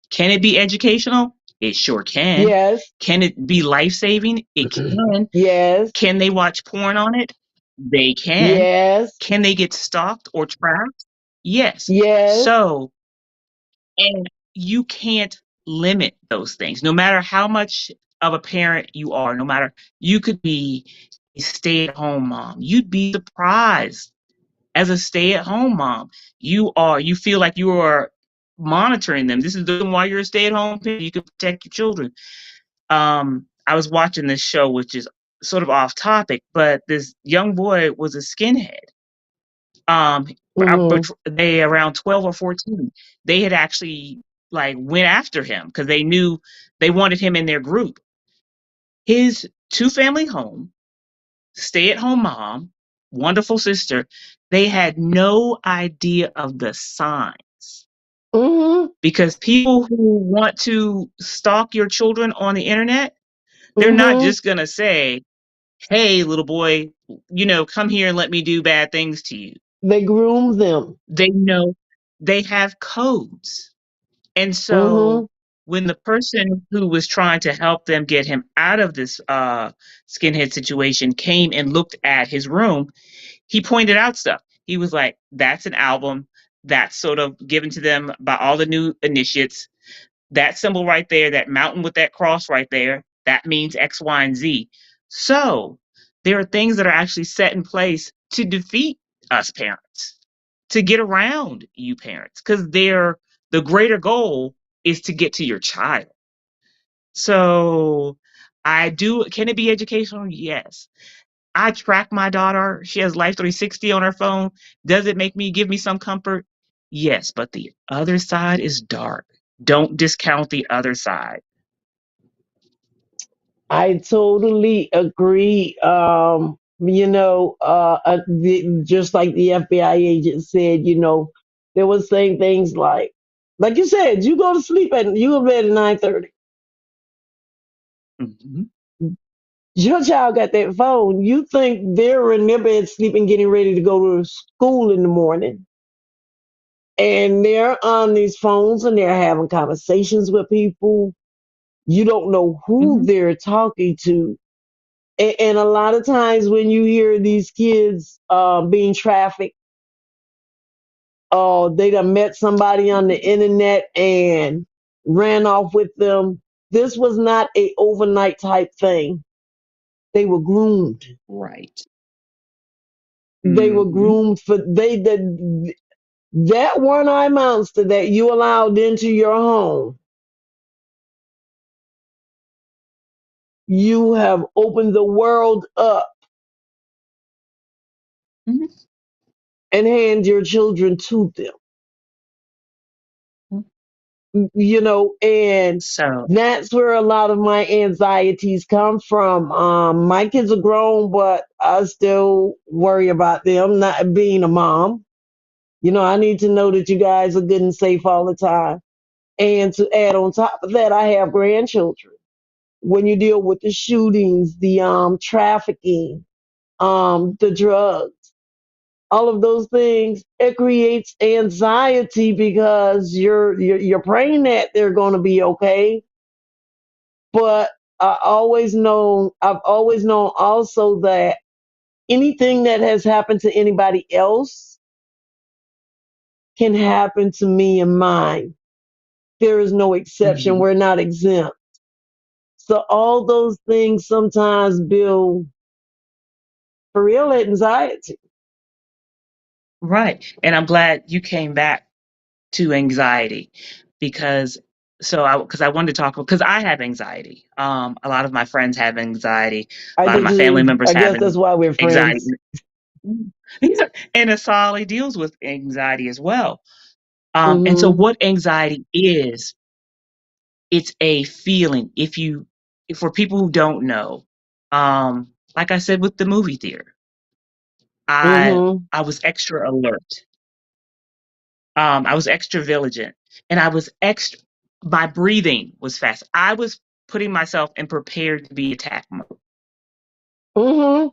Speaker 3: Can it be educational? It sure can.
Speaker 1: Yes,
Speaker 3: Can it be life saving? It can.
Speaker 1: yes,
Speaker 3: Can they watch porn on it? They can.
Speaker 1: yes,
Speaker 3: Can they get stalked or trapped? Yes.
Speaker 1: yes.
Speaker 3: So, and you can't limit those things. No matter how much of a parent you are, no matter, you could be a stay at home mom. You'd be surprised as a stay at home mom. You feel like you are monitoring them. This is the reason why you're a stay at home parent. You can protect your children. I was watching this show, which is sort of off topic, but this young boy was a skinhead. But
Speaker 1: Mm-hmm,
Speaker 3: they around 12 or 14, they had actually like went after him because they knew they wanted him in their group. His two family home, stay at home mom, wonderful sister, they had no idea of the signs
Speaker 1: mm-hmm,
Speaker 3: because people who want to stalk your children on the internet, they're not
Speaker 1: mm-hmm.
Speaker 3: just going to say, hey, little boy, come here and let me do bad things to you.
Speaker 1: They groom them.
Speaker 3: They know they have codes. And so
Speaker 1: Mm-hmm,
Speaker 3: when the person who was trying to help them get him out of this skinhead situation came and looked at his room, he pointed out stuff. He was like, that's an album that's sort of given to them by all the new initiates. That symbol right there, that mountain with that cross right there, that means X, Y, and Z. So there are things that are actually set in place to defeat us parents, to get around you parents, because the greater goal is to get to your child. So can it be educational? Yes. I track my daughter. She has Life 360 on her phone. Does it give me some comfort? Yes, but the other side is dark. Don't discount the other side.
Speaker 1: I totally agree. Just like the FBI agent said, they were saying things like you said, you go to bed at 9:30.
Speaker 3: Mhm.
Speaker 1: Your child got that phone. You think they're in their bed sleeping, getting ready to go to school in the morning, and they're on these phones and they're having conversations with people. You don't know who
Speaker 3: Mhm.
Speaker 1: they're talking to. And a lot of times when you hear these kids being trafficked, they done met somebody on the internet and ran off with them. This was not a overnight type thing. They were groomed.
Speaker 3: Right.
Speaker 1: They were
Speaker 3: Mhm.
Speaker 1: groomed for that one-eyed monster that you allowed into your home. You have opened the world up
Speaker 3: Mhm.
Speaker 1: and hand your children to them. And
Speaker 3: So,
Speaker 1: that's where a lot of my anxieties come from. My kids are grown, but I still worry about them not being a mom. I need to know that you guys are good and safe all the time. And to add on top of that, I have grandchildren. When you deal with the shootings, the trafficking, the drugs, all of those things, it creates anxiety because you're praying that they're going to be okay. But I've always known also that anything that has happened to anybody else can happen to me and mine. There is no exception.
Speaker 3: mhm.
Speaker 1: We're not exempt. So all those things sometimes build for real anxiety.
Speaker 3: Right. And I'm glad you came back to anxiety because because I wanted to talk because I have anxiety. A lot of my friends have anxiety. A
Speaker 1: I
Speaker 3: lot of
Speaker 1: do
Speaker 3: my family
Speaker 1: too.
Speaker 3: members
Speaker 1: I
Speaker 3: have
Speaker 1: guess that's why we're
Speaker 3: anxiety.
Speaker 1: friends.
Speaker 3: And Asali deals with anxiety as well. And so
Speaker 1: Hmm.
Speaker 3: what anxiety is, it's a feeling. For people who don't know, like I said with the movie theater, I
Speaker 1: Hmm.
Speaker 3: I was extra alert. I was extra vigilant, and I was extra. My breathing was fast. I was putting myself in prepared to be attack mode.
Speaker 1: Hmm.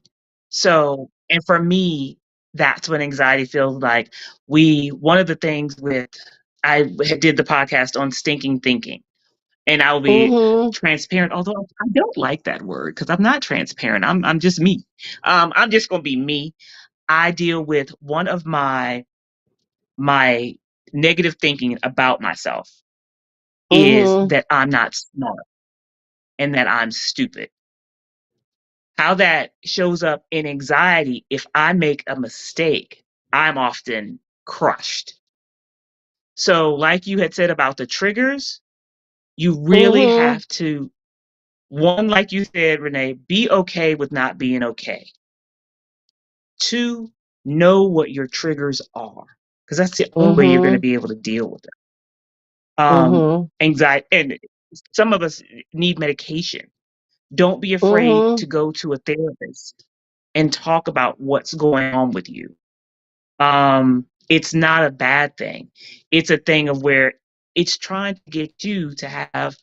Speaker 3: So, and for me, that's what anxiety feels like. One of the things did the podcast on stinking thinking, and I'll be
Speaker 1: Hmm.
Speaker 3: transparent. Although I don't like that word because I'm not transparent. I'm just me. I'm just gonna be me. I deal with one of my negative thinking about myself is
Speaker 1: Hmm.
Speaker 3: that I'm not smart and that I'm stupid. How that shows up in anxiety, if I make a mistake, I'm often crushed. So, like you had said about the triggers, you really
Speaker 1: Hmm.
Speaker 3: have to, one, like you said, Renee, be okay with not being okay. Two, know what your triggers are, because that's the only way you're going to
Speaker 1: Hmm.
Speaker 3: be able to deal with it.
Speaker 1: Hmm.
Speaker 3: Anxiety, and some of us need medication. Don't be afraid
Speaker 1: Hmm.
Speaker 3: to go to a therapist and talk about what's going on with you. It's not a bad thing. It's a thing of where it's trying to get you to have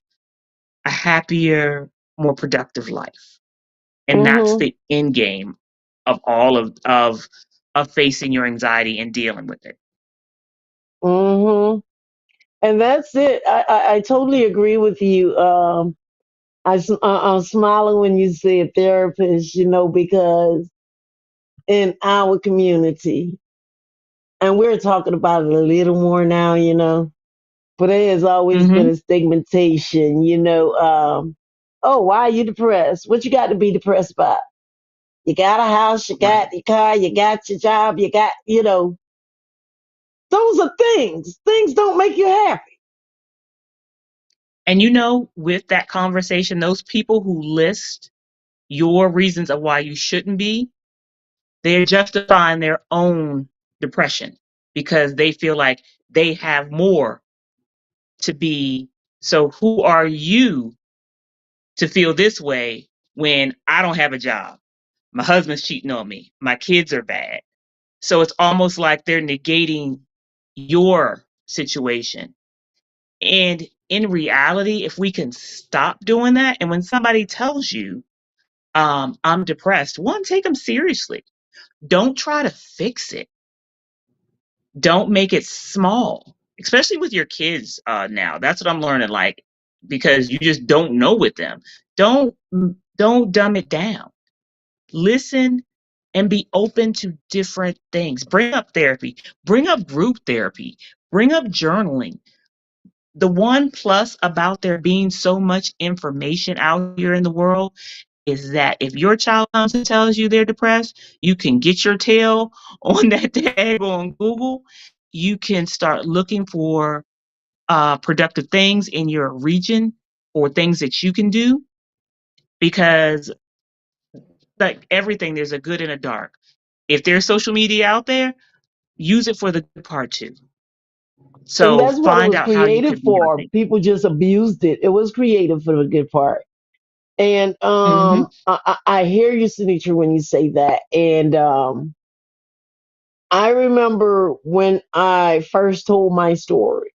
Speaker 3: a happier, more productive life. And that's
Speaker 1: Hmm.
Speaker 3: the end game of all of facing your anxiety and dealing with it.
Speaker 1: Hmm. And that's it. I totally agree with you. I'm smiling when you say therapist, because in our community, and we're talking about it a little more now, but there has always been
Speaker 3: Mm-hmm.
Speaker 1: a stigmatization, oh, why are you depressed? What you got to be depressed about? You got a house, you
Speaker 3: Right.
Speaker 1: got your car, you got your job, you got, those are things. Things don't make you happy.
Speaker 3: And with that conversation, those people who list your reasons of why you shouldn't be, they're justifying their own depression because they feel like they have more to be. So who are you to feel this way when I don't have a job? My husband's cheating on me. My kids are bad. So it's almost like they're negating your situation. And in reality, if we can stop doing that, and when somebody tells you, I'm depressed, one, take them seriously. Don't try to fix it. Don't make it small, especially with your kids now. That's what I'm learning, like, because you just don't know with them. Don't don't dumb it down. Listen and be open to different things. Bring up therapy, bring up group therapy, bring up journaling. The one plus about there being so much information out here in the world is that if your child comes and tells you they're depressed, you can get your tail on that tag on Google. You can start looking for productive things in your region or things that you can do because, like everything, there's a good and a dark. If there's social media out there, use it for the good part too.
Speaker 1: And
Speaker 3: So
Speaker 1: that's what it
Speaker 3: find
Speaker 1: was
Speaker 3: out how you
Speaker 1: created
Speaker 3: can be on
Speaker 1: for.
Speaker 3: things.
Speaker 1: People just abused it. It was created for the good part. And
Speaker 3: Mm-hmm.
Speaker 1: I hear you, Sinitra, when you say that. And I remember when I first told my story.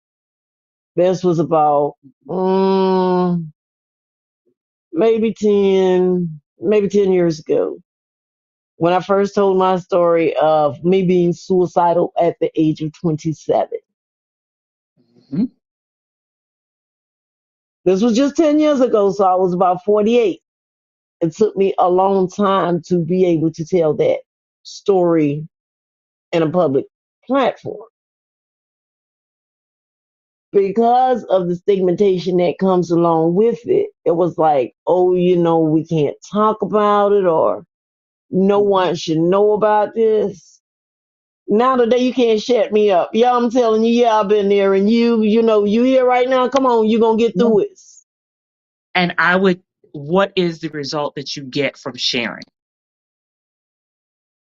Speaker 1: This was about um, maybe 10 years ago. When I first told my story of me being suicidal at the age of 27.
Speaker 3: Mm-hmm.
Speaker 1: This was just 10 years ago, so I was about 48. It took me a long time to be able to tell that story in a public platform because of the stigmatization that comes along with it. It was like, oh, we can't talk about it, or no one should know about this. Now today you can't shut me up. Yeah, I'm telling you, yeah, I've been there, and you here right now. Come on, you gonna get
Speaker 3: Yeah.
Speaker 1: through it.
Speaker 3: And what is the result that you get from sharing?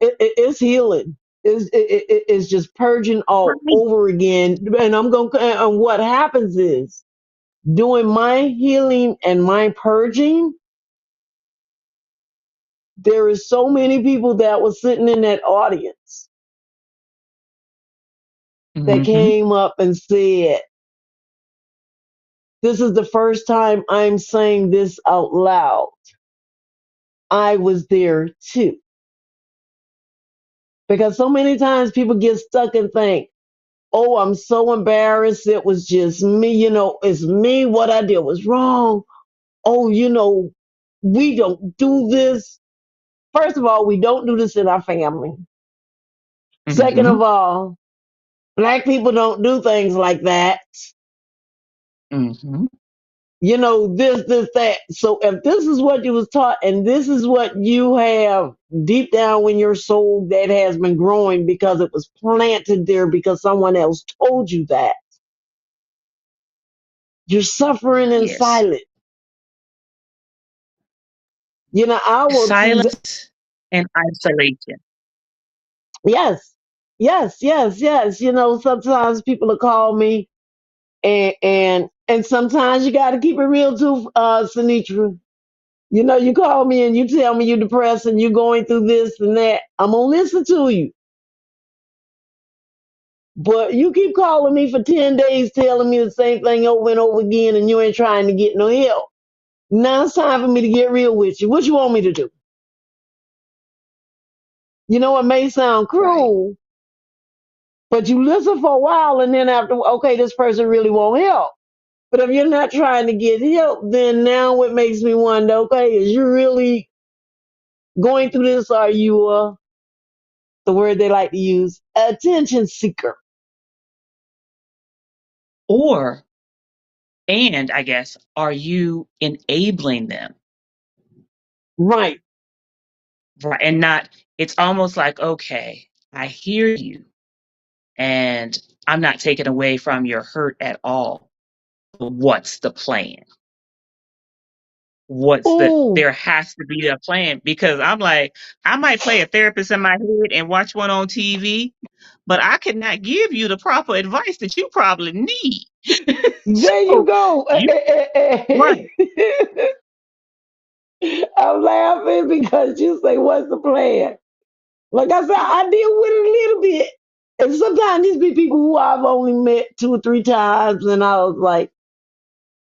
Speaker 1: It's healing. It's just purging all
Speaker 3: Right.
Speaker 1: over again. And and what happens is doing my healing and my purging, there is so many people that was sitting in that audience that
Speaker 3: Mm-hmm.
Speaker 1: came up and said, this is the first time I'm saying this out loud. I was there too. Because so many times people get stuck and think, oh, I'm so embarrassed. It was just me. It's me. What I did was wrong. Oh, we don't do this. First of all, we don't do this in our family. Second
Speaker 3: Mm-hmm.
Speaker 1: of all, black people don't do things like that.
Speaker 3: Mm-hmm.
Speaker 1: This, that. So if this is what you was taught and this is what you have deep down in your soul that has been growing because it was planted there because someone else told you that, you're suffering in
Speaker 3: Yes.
Speaker 1: silence. I will,
Speaker 3: Silence and isolation.
Speaker 1: yes, yes, yes, yes. Sometimes people will call me and sometimes you got to keep it real too, Sinitra. You call me and you tell me you're depressed and you're going through this and that. I'm gonna listen to you. But you keep calling me for 10 days telling me the same thing over and over again and you ain't trying to get no help. Now it's time for me to get real with you. What you want me to do? It may sound
Speaker 3: Right.
Speaker 1: cruel, But you listen for a while, and then after, okay, this person really won't help. But if you're not trying to get help, then now it makes me wonder, okay, is you really going through this? Are you, the word they like to use, attention seeker?
Speaker 3: Or, and I guess, are you enabling them?
Speaker 1: Right.
Speaker 3: Right. And not, it's almost like, okay, I hear you and I'm not taking away from your hurt at all. But what's the plan?
Speaker 1: Ooh,
Speaker 3: There has to be a plan because I'm like, I might play a therapist in my head and watch one on TV, but I cannot give you the proper advice that you probably need.
Speaker 1: there you
Speaker 3: So
Speaker 1: go.
Speaker 3: you right.
Speaker 1: I'm laughing because you say, what's the plan? Like I said, I deal with it a little bit. And sometimes these be people who I've only met 2 or 3 times, and I was like,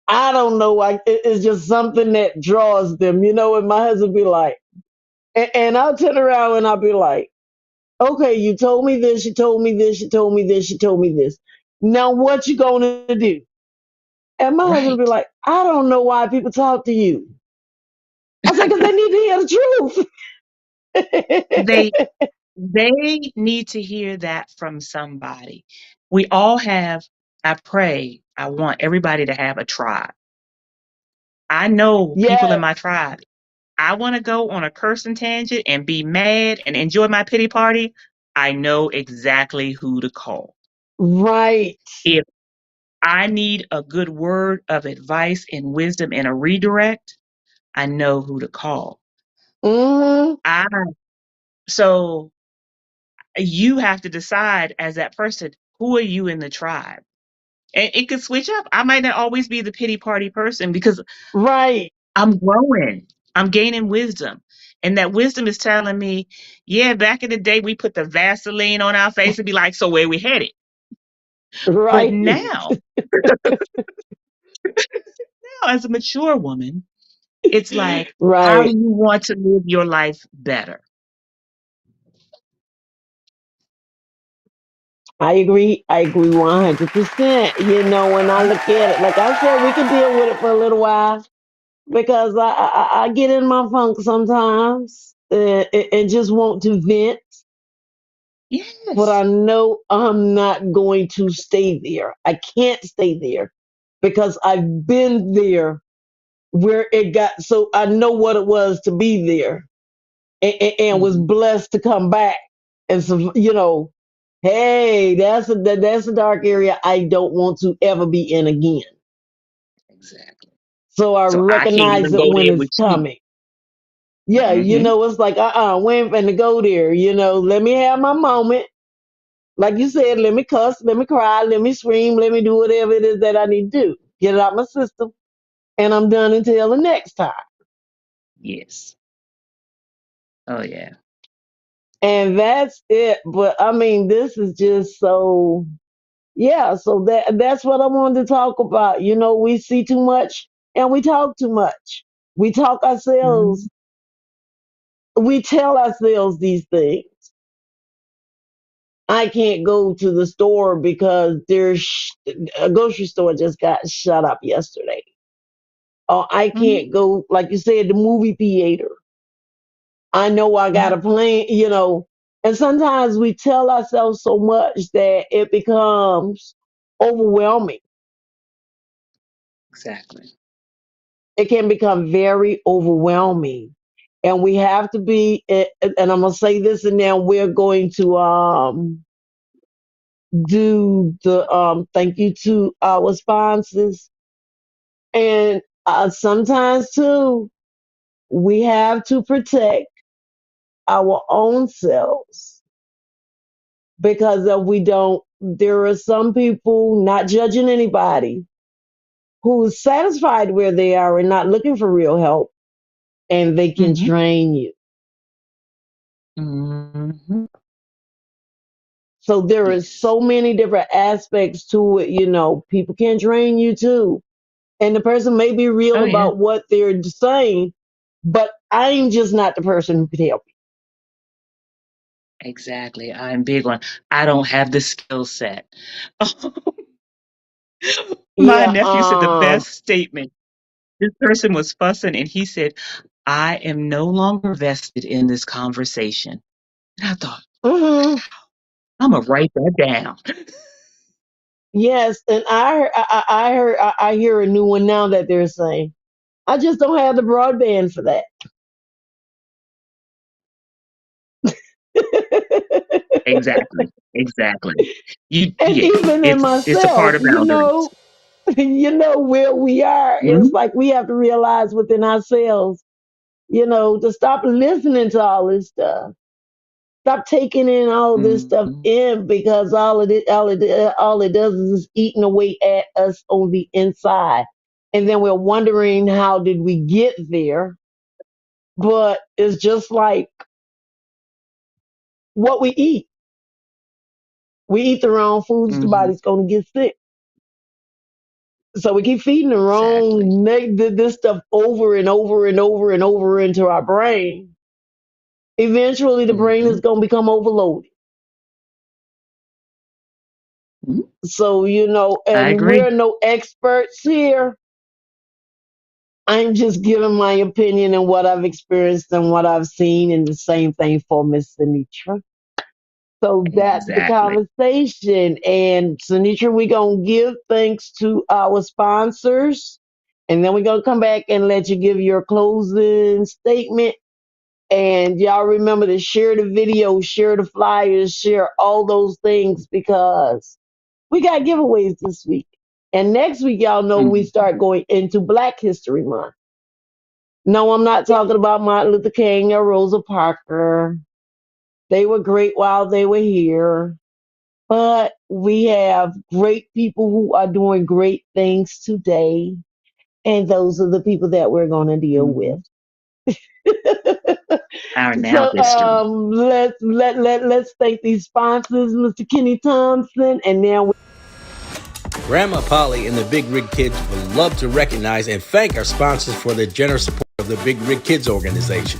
Speaker 1: I don't know. It's just something that draws them, And my husband be like, and I'll turn around and I'll be like, okay, you told me this, you told me this, you told me this, you told me this. Now what you gonna do? And my husband be
Speaker 3: Right.
Speaker 1: like, I don't know why people talk to you. I said, because they need to hear the
Speaker 3: They
Speaker 1: truth.
Speaker 3: they need to hear that from somebody. We all have, I pray, I want everybody to have a tribe. I know people in
Speaker 1: Yes,
Speaker 3: my tribe. I want to go on a cursing tangent and be mad and enjoy my pity party. I know exactly who to call.
Speaker 1: right.
Speaker 3: If I need a good word of advice and wisdom and a redirect, I know who to call.
Speaker 1: Hmm.
Speaker 3: I so you have to decide as that person, who are you in the tribe? And it could switch up. I might not always be the pity party person because
Speaker 1: Right,
Speaker 3: I'm growing. I'm gaining wisdom. And that wisdom is telling me, yeah, back in the day we put the Vaseline on our face and be like, so where we headed? But
Speaker 1: right,
Speaker 3: now as a mature woman, it's like, how do
Speaker 1: right.
Speaker 3: you want to live your life better?
Speaker 1: I agree. I agree 100%. When I look at it, like I said, we can deal with it for a little while because I get in my funk sometimes and just want to vent, but I
Speaker 3: Yes.
Speaker 1: know I'm not going to stay there. I can't stay there because I've been there where it got so I know what it was to be there and was
Speaker 3: Mhm.
Speaker 1: blessed to come back. And so, hey, that's a dark area I don't want to ever be in again.
Speaker 3: Exactly.
Speaker 1: So I
Speaker 3: So I can't
Speaker 1: recognize
Speaker 3: even
Speaker 1: it
Speaker 3: go
Speaker 1: when
Speaker 3: there
Speaker 1: it's
Speaker 3: with you.
Speaker 1: coming. Yeah,
Speaker 3: Hmm.
Speaker 1: it's like we ain't finna go there. Let me have my moment. Like you said, let me cuss, let me cry, let me scream, let me do whatever it is that I need to do. Get it out my system, and I'm done until the next time.
Speaker 3: Yes. Oh yeah.
Speaker 1: And that's it. But I mean, this is just so. Yeah, so that's what I wanted to talk about. We see too much and we talk too much. We talk
Speaker 3: Mhm.
Speaker 1: ourselves, we tell ourselves these things. I can't go to the store because there's a grocery store just got shut up yesterday. Or I
Speaker 3: Mhm.
Speaker 1: can't go, like you said, the movie theater. I know I got
Speaker 3: Mhm.
Speaker 1: a plan. And sometimes we tell ourselves so much that it becomes overwhelming.
Speaker 3: Exactly.
Speaker 1: It can become very overwhelming. And we have to be, and I'm going to say this, and then we're going to do the thank you to our sponsors. And sometimes, too, we have to protect our own selves because if we don't, there are some people, not judging anybody, who's satisfied where they are and not looking for real help, and they can
Speaker 3: Mhm.
Speaker 1: drain you.
Speaker 3: Mhm.
Speaker 1: So there is
Speaker 3: Yes.
Speaker 1: so many different aspects to it. People can drain you too. And the person may be real
Speaker 3: Oh yeah.
Speaker 1: about what they're saying, but I'm just not the person who could help
Speaker 3: Exactly. I'm big on I don't have the skill set. My
Speaker 1: Yeah,
Speaker 3: nephew said the best statement. This person was fussing and he said, I am no longer vested in this conversation. And I thought,
Speaker 1: mhm.
Speaker 3: I'm gonna write that down.
Speaker 1: Yes, and I hear a new one now that they're saying, I just don't have the broadband for that.
Speaker 3: Exactly. Exactly.
Speaker 1: And
Speaker 3: Yeah,
Speaker 1: even in
Speaker 3: it's a part
Speaker 1: myself,
Speaker 3: of boundaries.
Speaker 1: you know where we are. It's
Speaker 3: Mhm.
Speaker 1: like we have to realize within ourselves, to stop listening to all this stuff. Stop taking in all this stuff
Speaker 3: Mhm.
Speaker 1: in because all it does is eating away at us on the inside. And then we're wondering how did we get there? But it's just like what we eat. We eat the wrong foods, the
Speaker 3: Mhm.
Speaker 1: body's going to get sick. So we keep feeding the
Speaker 3: Exactly.
Speaker 1: wrong this stuff over and over and over and over into our brain. Eventually, the brain is
Speaker 3: Mhm.
Speaker 1: going to become overloaded.
Speaker 3: Mhm.
Speaker 1: So,
Speaker 3: I
Speaker 1: and
Speaker 3: agree.
Speaker 1: we're no experts here. I'm just giving my opinion and what I've experienced and what I've seen, and the same thing for Miss Sinitra. So that's the
Speaker 3: Exactly.
Speaker 1: conversation. And Sinitra, we're going to give thanks to our sponsors. And then we're going to come back and let you give your closing statement. And y'all remember to share the video, share the flyers, share all those things because we got giveaways this week. And next week, y'all know we
Speaker 3: Mhm.
Speaker 1: start going into Black History Month. No, I'm not talking about Martin Luther King or Rosa Parker. They were great while they were here. But we have great people who are doing great things today. And those are the people that we're going to deal with.
Speaker 3: Mhm. Our now
Speaker 1: So
Speaker 3: history.
Speaker 1: let's thank these sponsors, Mr. Kenny Thompson, and now
Speaker 5: Grandma Polly and the Big Rig Kids would love to recognize and thank our sponsors for their generous support of the Big Rig Kids organization.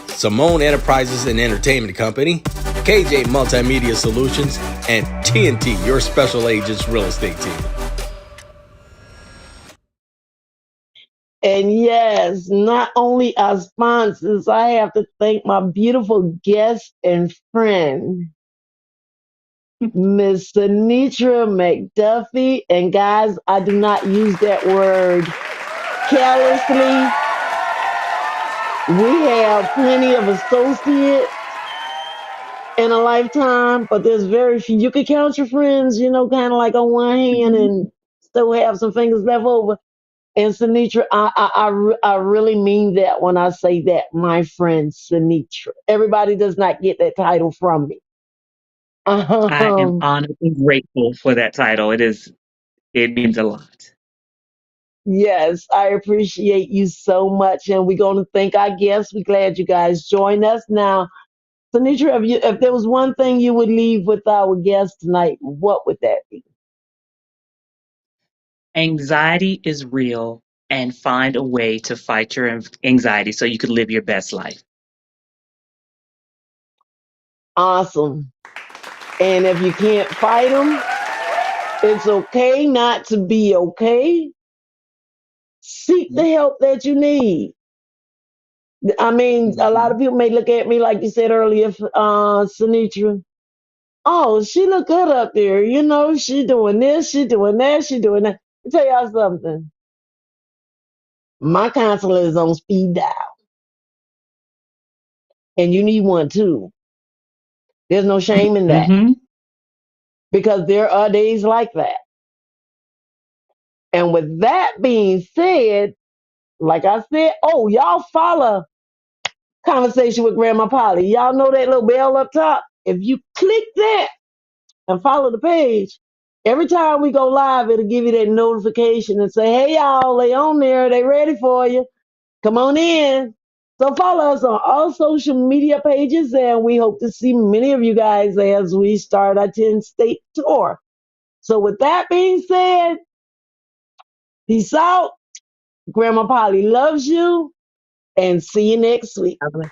Speaker 5: Simone Enterprises and Entertainment Company, KJ Multimedia Solutions, and TNT, your special agents real estate team.
Speaker 1: and yes, not only our sponsors, I have to thank my beautiful guest and friend, Miss Senetra McDuffie. And guys, I do not use that word carelessly. We have plenty of associates in a lifetime, but there's very few. You can count your friends, kind of like on one hand
Speaker 3: Mhm.
Speaker 1: and still have some fingers left over. And Sinitra, I really mean that when I say that, my friend Sinitra. Everybody does not get that title from me.
Speaker 3: I am
Speaker 1: Um,
Speaker 3: honored and grateful for that title. It means a lot.
Speaker 1: yes, I appreciate you so much. And we're going to thank our guests. We're glad you guys joined us. Now, Sinitra, if there was one thing you would leave with our guests tonight, what would that be?
Speaker 3: Anxiety is real and find a way to fight your anxiety so you can live your best life.
Speaker 1: Awesome. And if you can't fight them, it's okay not to be okay. Seek the help that you need. I mean, a lot
Speaker 3: Mhm.
Speaker 1: of people may look at me like you said earlier, Sinitra. Oh, she look good up there. She doing this, she doing that, she doing that. Let me tell y'all something. My counselor is on speed dial, and you need one too. There's no shame in that
Speaker 3: Mhm.
Speaker 1: because there are days like that. And with that being said, like I said, oh, y'all follow Conversation with Grandma Polly. Y'all know that little bell up top? If you click that and follow the page, every time we go live, it'll give you that notification and say, hey, y'all, they on there. They ready for you. Come on in. So follow us on all social media pages, and we hope to see many of you guys as we start our 10-state tour. So with that being said, peace out. Grandma Polly loves you, and see you next week.
Speaker 3: God bless.